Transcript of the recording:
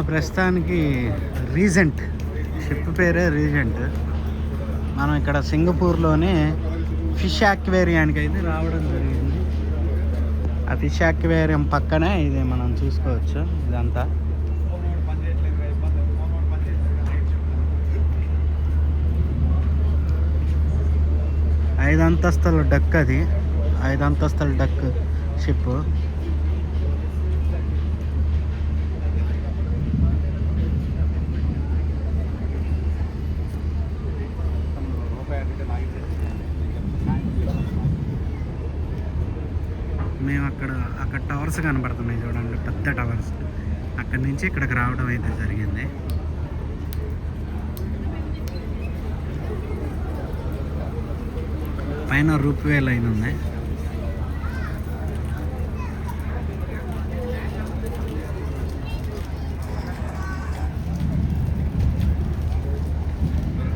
ప్రస్తుతానికి Regent, ship పేరే Regent. మనం ఇక్కడ సింగపూర్లోనే ఫిష్ యాక్వేరియానికి అయితే రావడం జరిగింది. ఆ ఫిష్ యాక్వేరియం పక్కనే ఇది మనం చూసుకోవచ్చు. ఇదంతా 5 అంతస్తుల డక్, అది 5 అంతస్తుల డక్ షిప్. మేము అక్కడ టవర్స్ కనబడుతున్నాయి చూడండి, పెద్ద టవర్స్. అక్కడి నుంచి ఇక్కడికి రావడం అయితే జరిగింది. పైన రూప్ వే లైన్ ఉంది.